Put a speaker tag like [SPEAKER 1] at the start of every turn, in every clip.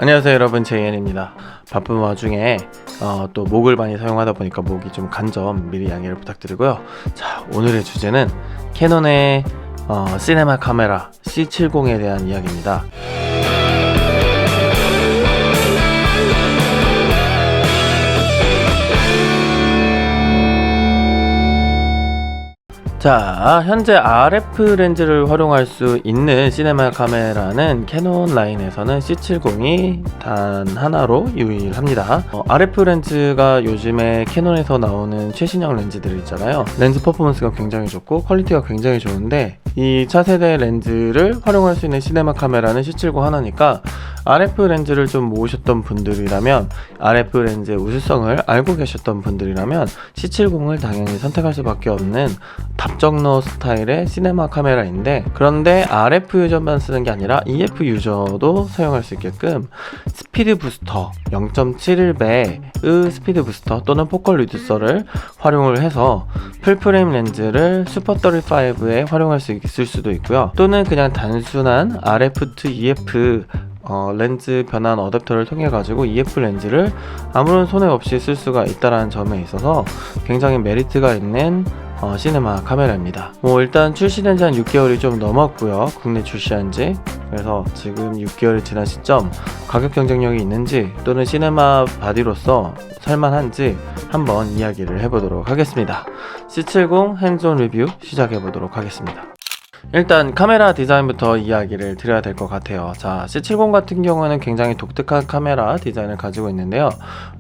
[SPEAKER 1] 안녕하세요 여러분, 제이엔입니다. 바쁜 와중에 또 목을 많이 사용하다 보니까 목이 좀 간 점 미리 양해를 부탁드리고요. 자, 오늘의 주제는 캐논의 시네마 카메라 C70에 대한 이야기입니다. 자, 현재 RF 렌즈를 활용할 수 있는 시네마 카메라는 캐논 라인에서는 C70이 단 하나로 유일합니다. RF 렌즈가 요즘에 캐논에서 나오는 최신형 렌즈들 있잖아요. 렌즈 퍼포먼스가 굉장히 좋고 퀄리티가 굉장히 좋은데 이 차세대 렌즈를 활용할 수 있는 시네마 카메라는 C70 하나니까 RF 렌즈를 좀 모으셨던 분들이라면, RF 렌즈의 우수성을 알고 계셨던 분들이라면 C70을 당연히 선택할 수밖에 없는 답정너 스타일의 시네마 카메라인데, 그런데 RF 유저만 쓰는 게 아니라 EF 유저도 사용할 수 있게끔 스피드 부스터 0.71배의 스피드 부스터 또는 포컬 리듀서를 활용을 해서 풀프레임 렌즈를 슈퍼 35에 활용할 수 있을 수도 있고요. 또는 그냥 단순한 RF to EF 렌즈 변환 어댑터를 통해 가지고 EF 렌즈를 아무런 손해 없이 쓸 수가 있다는 점에 있어서 굉장히 메리트가 있는 시네마 카메라입니다. 일단 출시된 지 한 6개월이 좀 넘었고요. 국내 출시한 지. 그래서 지금 6개월이 지난 시점 가격 경쟁력이 있는지 또는 시네마 바디로서 살만한지 한번 이야기를 해보도록 하겠습니다. C70 핸즈온 리뷰 시작해보도록 하겠습니다. 일단 카메라 디자인부터 이야기를 드려야 될 것 같아요. 자, C70 같은 경우에는 굉장히 독특한 카메라 디자인을 가지고 있는데요.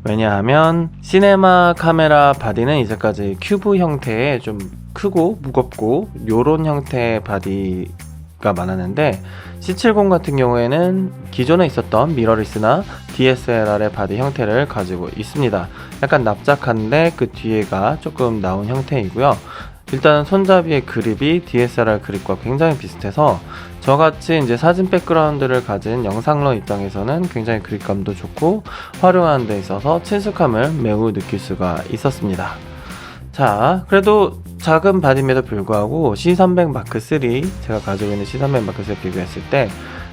[SPEAKER 1] 왜냐하면 시네마 카메라 바디는 이제까지 큐브 형태의 좀 크고 무겁고 요런 형태의 바디가 많았는데, C70 같은 경우에는 기존에 있었던 미러리스나 DSLR의 바디 형태를 가지고 있습니다. 약간 납작한데 그 뒤에가 조금 나온 형태이고요. 일단 손잡이의 그립이 DSLR 그립과 굉장히 비슷해서 저같이 이제 사진 백그라운드를 가진 영상러 입장에서는 굉장히 그립감도 좋고 활용하는 데 있어서 친숙함을 매우 느낄 수가 있었습니다. 자, 그래도 작은 바디임에도 불구하고 C300 Mark3, 제가 가지고 있는 C300 Mark3에 비교했을 때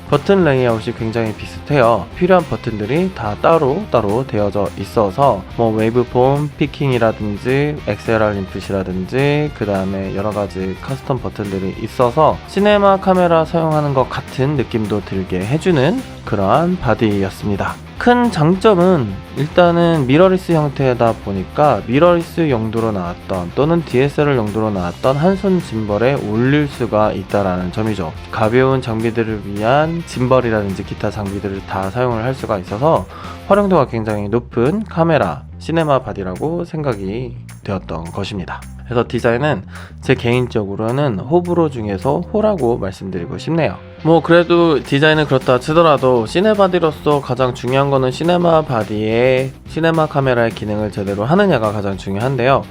[SPEAKER 1] 버튼 레이아웃이 굉장히 비슷해요. 필요한 버튼들이 다 따로 되어져 있어서 웨이브폼 피킹이라든지 XLR 인풋이라든지 그 다음에 여러가지 커스텀 버튼들이 있어서 시네마 카메라 사용하는 것 같은 느낌도 들게 해주는 그러한 바디였습니다. 큰 장점은 일단은 미러리스 형태다 보니까 미러리스 용도로 나왔던 또는 DSLR 용도로 나왔던 한 손 짐벌에 올릴 수가 있다라는 점이죠. 가벼운 장비들을 위한 짐벌이라든지 기타 장비들을 다 사용을 할 수가 있어서 활용도가 굉장히 높은 카메라 시네마 바디라고 생각이 되었던 것입니다. 그래서 디자인은 제 개인적으로는 호불호 중에서 호라고 말씀드리고 싶네요. 그래도 디자인은 그렇다 치더라도 시네바디로서 가장 중요한 거는 시네마 바디의 시네마 카메라의 기능을 제대로 하느냐가 가장 중요한데요.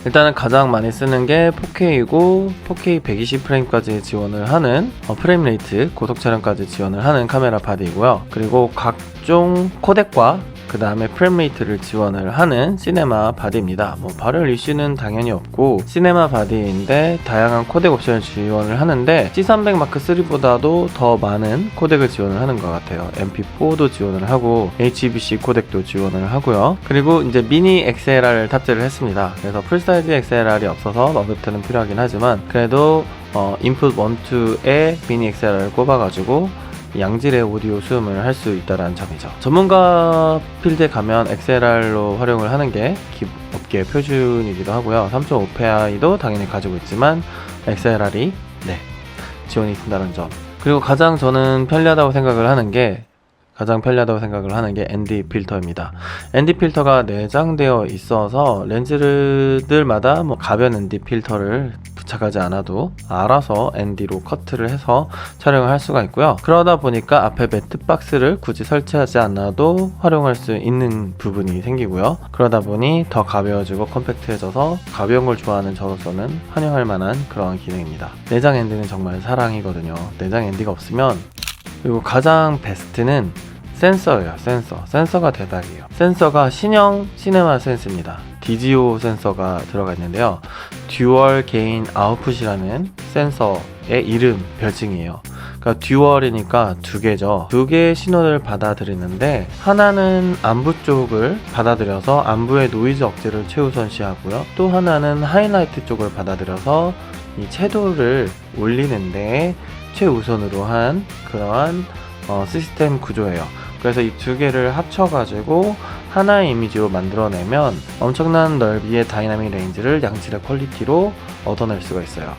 [SPEAKER 1] 일단은 가장 많이 쓰는 게 4K이고 4K 120프레임까지 지원을 하는 프레임 레이트 고속 촬영까지 지원을 하는 카메라 바디이고요. 그리고 각종 코덱과 그 다음에 프레임 레이트를 지원을 하는 시네마 바디입니다. 발열 이슈는 당연히 없고 시네마 바디인데 다양한 코덱 옵션을 지원을 하는데 C300 Mark3보다도 더 많은 코덱을 지원을 하는 것 같아요. MP4도 지원을 하고 HEVC 코덱도 지원을 하고요. 그리고 이제 미니 XLR을 탑재를 했습니다. 그래서 풀사이즈 XLR이 없어서 어댑터는 필요하긴 하지만 그래도 인풋 1, 2에 미니 XLR을 꼽아가지고 양질의 오디오 수음을 할 수 있다는 점이죠. 전문가 필드에 가면 XLR로 활용을 하는 게 업계 표준이기도 하고요. 3.5PI도 당연히 가지고 있지만 XLR이 지원이 된다는 점. 그리고 가장 저는 편리하다고 생각을 하는 게 ND 필터입니다. ND 필터가 내장되어 있어서 렌즈들마다 가변 ND 필터를 부착하지 않아도 알아서 ND로 커트를 해서 촬영을 할 수가 있고요. 그러다 보니까 앞에 매트박스를 굳이 설치하지 않아도 활용할 수 있는 부분이 생기고요. 그러다 보니 더 가벼워지고 컴팩트해져서 가벼운 걸 좋아하는 저로서는 환영할 만한 그런 기능입니다. 내장 ND는 정말 사랑이거든요. 내장 ND가 없으면. 그리고 가장 베스트는 센서예요. 센서가 대박이에요. 센서가 신형 시네마 센스입니다. DGO 센서가 들어가 있는데요. 듀얼 게인 아웃풋이라는 센서의 이름, 별칭이에요. 그러니까 그러니까 듀얼이니까 두 개죠. 두 개의 신호를 받아들이는데 하나는 안부 쪽을 받아들여서 안부의 노이즈 억제를 최우선시하고요. 또 하나는 하이라이트 쪽을 받아들여서 이 채도를 올리는데 최우선으로 한 그러한 시스템 구조예요. 그래서 이 두 개를 합쳐가지고 하나의 이미지로 만들어내면 엄청난 넓이의 다이나믹 레인지를 양질의 퀄리티로 얻어낼 수가 있어요.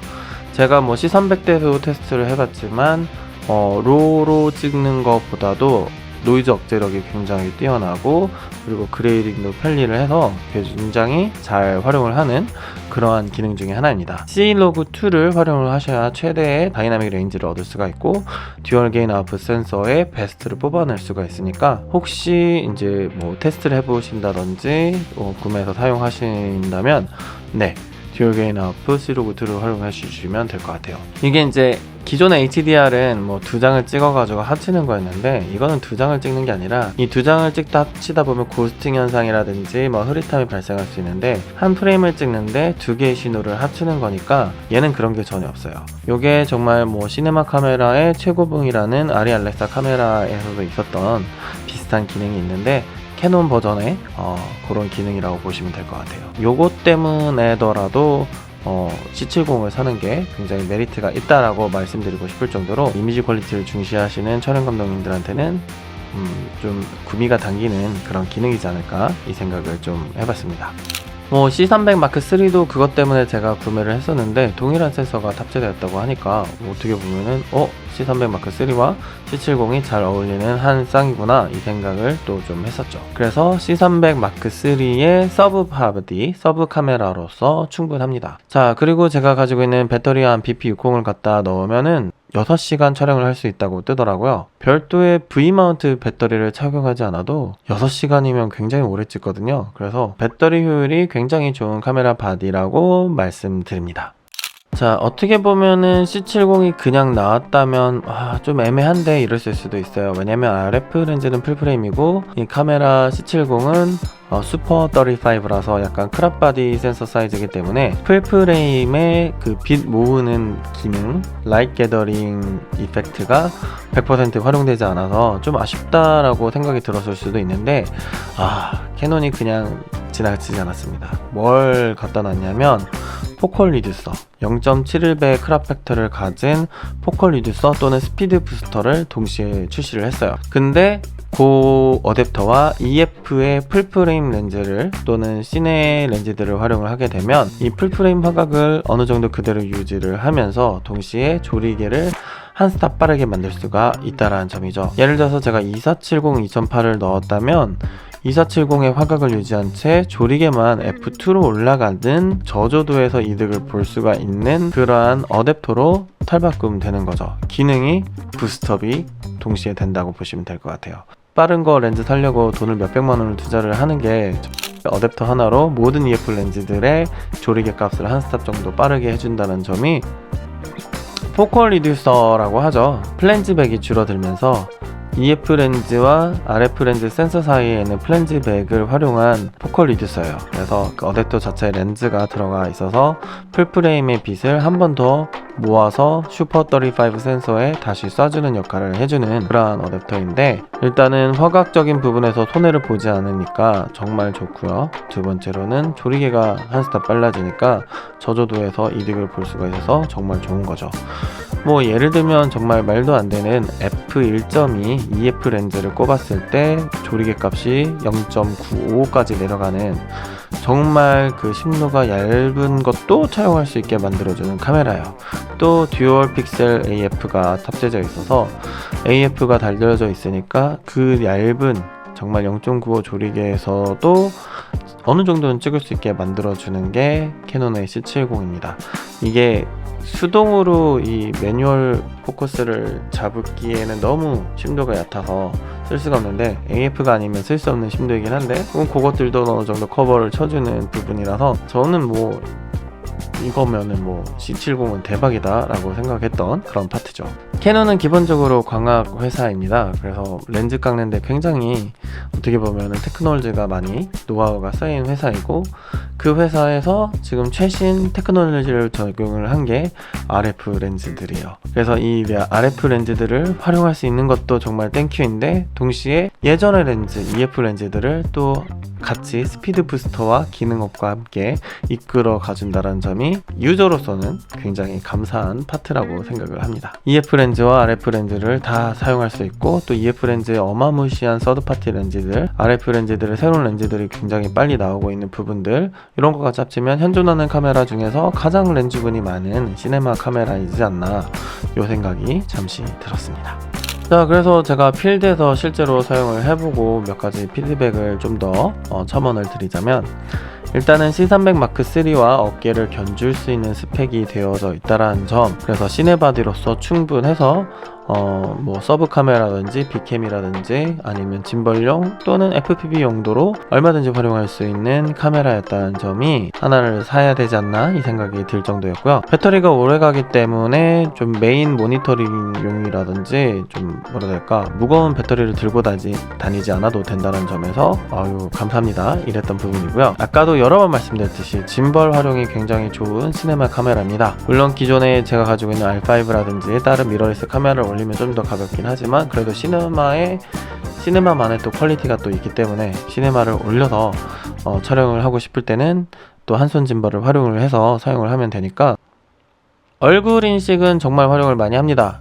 [SPEAKER 1] 제가 뭐 C300대에서 테스트를 해봤지만 로로 찍는 것보다도 노이즈 억제력이 굉장히 뛰어나고 그리고 그레이딩도 편리를 해서 굉장히 잘 활용을 하는 그러한 기능 중에 하나입니다. Clog2를 활용을 하셔야 최대의 다이나믹 레인지를 얻을 수가 있고 듀얼 게인 아웃풋 센서의 베스트를 뽑아낼 수가 있으니까 혹시 이제 뭐 테스트를 해보신다든지 구매해서 사용하신다면 네, 듀얼 게인 아웃풋 Clog2를 활용해 주시면 될 것 같아요. 이게 이제 기존의 HDR은 뭐 두 장을 찍어가지고 합치는 거였는데 이거는 두 장을 찍는 게 아니라 이 두 장을 찍다 합치다 보면 고스팅 현상이라든지 뭐 흐릿함이 발생할 수 있는데 한 프레임을 찍는데 두 개의 신호를 합치는 거니까 얘는 그런 게 전혀 없어요. 요게 정말 뭐 시네마 카메라의 최고봉이라는 아리 알렉사 카메라에서도 있었던 비슷한 기능이 있는데 캐논 버전의 그런 기능이라고 보시면 될 것 같아요. 요것 때문에더라도 C70을 사는 게 굉장히 메리트가 있다라고 말씀드리고 싶을 정도로 이미지 퀄리티를 중시하시는 촬영 감독님들한테는 좀 구미가 당기는 그런 기능이지 않을까 이 생각을 좀 해봤습니다. 뭐 C300 마크 3도 그것 때문에 제가 구매를 했었는데 동일한 센서가 탑재되었다고 하니까 뭐 어떻게 보면은 C300 마크 3와 C70이 잘 어울리는 한 쌍이구나 이 생각을 또 좀 했었죠. 그래서 C300 마크 3의 서브 카메라로서 충분합니다. 자, 그리고 제가 가지고 있는 배터리 한 BP60을 갖다 넣으면은 6시간 촬영을 할 수 있다고 뜨더라고요. 별도의 V마운트 배터리를 착용하지 않아도 6시간이면 굉장히 오래 찍거든요. 그래서 배터리 효율이 굉장히 좋은 카메라 바디라고 말씀드립니다. 자, 어떻게 보면은 C70이 그냥 나왔다면 좀 애매한데 이랬을 수도 있어요. 왜냐면 RF 렌즈는 풀프레임이고 이 카메라 C70은 슈퍼 35라서 약간 크롭 바디 센서 사이즈이기 때문에 풀프레임의 그 빛 모으는 기능, 라이트 게더링 이펙트가 100% 활용되지 않아서 좀 아쉽다라고 생각이 들었을 수도 있는데 캐논이 그냥 지나치지 않았습니다. 뭘 갖다 놨냐면 포컬 리듀서 0.71배 크롭 팩터를 가진 포컬 리듀서 또는 스피드 부스터를 동시에 출시를 했어요. 근데 그 어댑터와 EF의 풀프레임 렌즈를 또는 시네 렌즈들을 활용을 하게 되면 이 풀프레임 화각을 어느 정도 그대로 유지를 하면서 동시에 조리개를 한 스탑 빠르게 만들 수가 있다라는 점이죠. 예를 들어서 제가 2470 2008을 넣었다면 2470의 화각을 유지한 채 조리개만 F2로 올라가는 저조도에서 이득을 볼 수가 있는 그러한 어댑터로 탈바꿈 되는 거죠. 기능이 부스트업이 동시에 된다고 보시면 될 것 같아요. 빠른 거 렌즈 사려고 돈을 몇백만 원을 투자를 하는 게 어댑터 하나로 모든 EF 렌즈들의 조리개 값을 한 스탑 정도 빠르게 해준다는 점이 포컬 리듀서라고 하죠. 플랜지백이 줄어들면서 EF 렌즈와 RF 렌즈 센서 사이에는 플랜지백을 활용한 포컬 리듀서예요. 그래서 그 어댑터 자체에 렌즈가 들어가 있어서 풀프레임의 빛을 한 번 더 모아서 슈퍼 35 센서에 다시 쏴주는 역할을 해주는 그러한 어댑터인데 일단은 화각적인 부분에서 손해를 보지 않으니까 정말 좋고요. 두 번째로는 조리개가 한 스탑 빨라지니까 저조도에서 이득을 볼 수가 있어서 정말 좋은 거죠. 뭐 예를 들면 정말 말도 안 되는 f1.2 EF 렌즈를 꼽았을 때 조리개 값이 0.95까지 내려가는 정말 그 심도가 얇은 것도 촬영할 수 있게 만들어주는 카메라예요. 또 듀얼 픽셀 AF가 탑재되어 있어서 AF가 달려져 있으니까 그 얇은 정말 0.95 조리개에서도 어느 정도는 찍을 수 있게 만들어주는 게 캐논의 C70입니다. 이게 수동으로 이 매뉴얼 포커스를 잡기에는 너무 심도가 얕아서 쓸 수가 없는데 AF가 아니면 쓸 수 없는 심도이긴 한데 그것들도 어느 정도 커버를 쳐주는 부분이라서 저는 뭐 이거면은 뭐 C70은 대박이다 라고 생각했던 그런 파트죠. 캐논은 기본적으로 광학 회사입니다. 그래서 렌즈 깎는데 굉장히 어떻게 보면은 테크놀로지가 많이 노하우가 쌓인 회사이고, 그 회사에서 지금 최신 테크놀로지를 적용을 한 게 RF 렌즈들이에요. 그래서 이 RF 렌즈들을 활용할 수 있는 것도 정말 땡큐인데, 동시에 예전의 렌즈 EF 렌즈들을 또 같이 스피드 부스터와 기능업과 함께 이끌어 가준다는 점이 유저로서는 굉장히 감사한 파트라고 생각을 합니다. EF 렌즈와 RF 렌즈를 다 사용할 수 있고, 또 EF 렌즈의 어마무시한 서드파티 렌즈들, RF 렌즈들의 새로운 렌즈들이 굉장히 빨리 나오고 있는 부분들, 이런 거가 합치면 현존하는 카메라 중에서 가장 렌즈군이 많은 시네마 카메라이지 않나, 요 생각이 잠시 들었습니다. 자, 그래서 제가 필드에서 실제로 사용을 해보고 몇 가지 피드백을 좀 더 첨언을 드리자면, 일단은 C300 마크3와 어깨를 견줄 수 있는 스펙이 되어져 있다라는 점, 그래서 시네바디로서 충분해서 뭐 서브 카메라든지 비캠이라든지 아니면 짐벌용 또는 FPV 용도로 얼마든지 활용할 수 있는 카메라였다는 점이 하나를 사야 되지 않나 이 생각이 들 정도였고요. 배터리가 오래 가기 때문에 좀 메인 모니터링용이라든지 좀 뭐라 될까, 무거운 배터리를 들고 다니지 않아도 된다는 점에서 아유 감사합니다 이랬던 부분이고요. 아까도 여러 번 말씀드렸듯이 짐벌 활용이 굉장히 좋은 시네마 카메라입니다. 물론 기존에 제가 가지고 있는 R5라든지 다른 미러리스 카메라를 올리면 좀 더 가볍긴 하지만, 그래도 시네마만의 또 퀄리티가 또 있기 때문에 시네마를 올려서 촬영을 하고 싶을 때는 또 한 손 짐벌을 활용을 해서 사용을 하면 되니까. 얼굴 인식은 정말 활용을 많이 합니다.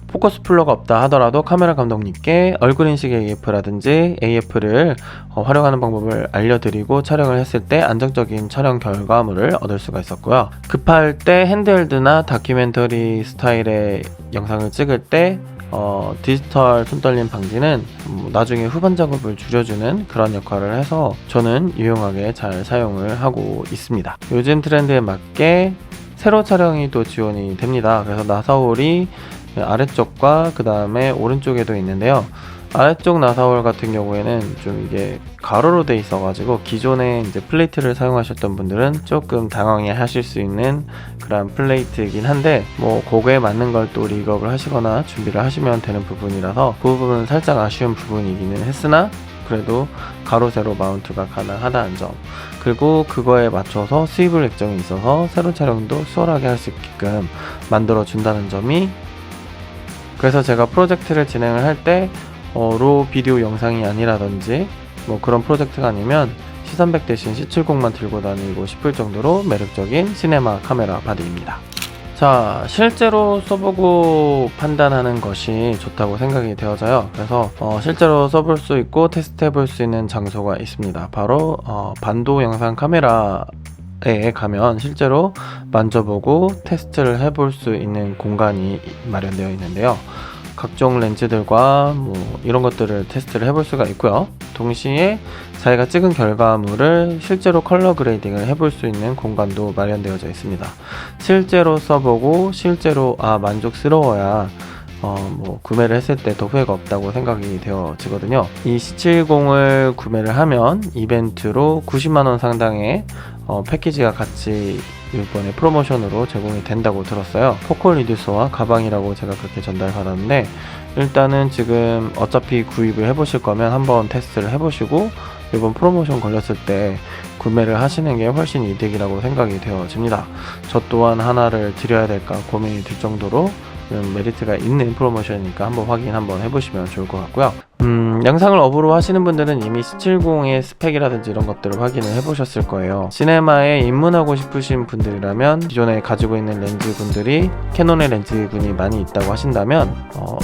[SPEAKER 1] 포커스 풀러가 없다 하더라도 카메라 감독님께 얼굴 인식 AF라든지 AF를 활용하는 방법을 알려드리고 촬영을 했을 때 안정적인 촬영 결과물을 얻을 수가 있었고요. 급할 때 핸드헬드나 다큐멘터리 스타일의 영상을 찍을 때 디지털 손떨림 방지는 나중에 후반 작업을 줄여주는 그런 역할을 해서 저는 유용하게 잘 사용을 하고 있습니다. 요즘 트렌드에 맞게 세로 촬영이 또 지원이 됩니다. 그래서 나사홀이 아래쪽과 그 다음에 오른쪽에도 있는데요. 아래쪽 나사홀 같은 경우에는 좀 이게 가로로 돼 있어 가지고 기존에 이제 플레이트를 사용하셨던 분들은 조금 당황해 하실 수 있는 그런 플레이트이긴 한데, 뭐 그거에 맞는 걸 또 리그업을 하시거나 준비를 하시면 되는 부분이라서 그 부분은 살짝 아쉬운 부분이기는 했으나, 그래도 가로 세로 마운트가 가능하다는 점, 그리고 그거에 맞춰서 스위블 액정이 있어서 세로 촬영도 수월하게 할 수 있게끔 만들어 준다는 점이, 그래서 제가 프로젝트를 진행을 할 때 로 비디오 영상이 아니라든지 뭐 그런 프로젝트가 아니면 C300 대신 C70만 들고 다니고 싶을 정도로 매력적인 시네마 카메라 바디입니다. 자, 실제로 써보고 판단하는 것이 좋다고 생각이 되어져요. 그래서 실제로 써볼 수 있고 테스트 해볼 수 있는 장소가 있습니다. 바로 반도 영상 카메라에 가면 실제로 만져보고 테스트를 해볼 수 있는 공간이 마련되어 있는데요. 각종 렌즈들과 뭐 이런 것들을 테스트를 해볼 수가 있고요. 동시에 자기가 찍은 결과물을 실제로 컬러 그레이딩을 해볼 수 있는 공간도 마련되어져 있습니다. 실제로 써보고 실제로 만족스러워야 뭐 구매를 했을 때 더 후회가 없다고 생각이 되어지거든요. 이 C70을 구매를 하면 이벤트로 90만원 상당의 패키지가 같이 이번에 프로모션으로 제공이 된다고 들었어요. 포콜 리듀서와 가방이라고 제가 그렇게 전달받았는데, 일단은 지금 어차피 구입을 해보실 거면 한번 테스트를 해보시고 이번 프로모션 걸렸을 때 구매를 하시는 게 훨씬 이득이라고 생각이 되어집니다. 저 또한 하나를 드려야 될까 고민이 들 정도로 메리트가 있는 프로모션이니까 한번 해보시면 좋을 것 같고요. 영상을 업으로 하시는 분들은 이미 C70의 스펙이라든지 이런 것들을 확인을 해보셨을 거예요. 시네마에 입문하고 싶으신 분들이라면, 기존에 가지고 있는 렌즈군들이 캐논의 렌즈군이 많이 있다고 하신다면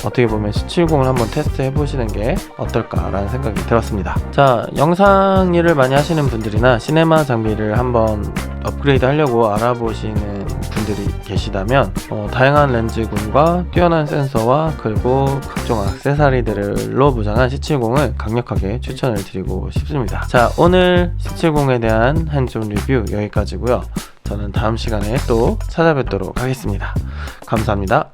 [SPEAKER 1] 어떻게 보면 C70을 한번 테스트 해보시는 게 어떨까라는 생각이 들었습니다. 자, 영상 일을 많이 하시는 분들이나 시네마 장비를 한번 업그레이드 하려고 알아보시는 분들이 계시다면 다양한 렌즈군과 뛰어난 센서와 그리고 각종 액세서리들로 무장한 C70을 강력하게 추천을 드리고 싶습니다. 자, 오늘 C70에 대한 한줌 리뷰 여기까지고요. 저는 다음 시간에 또 찾아뵙도록 하겠습니다. 감사합니다.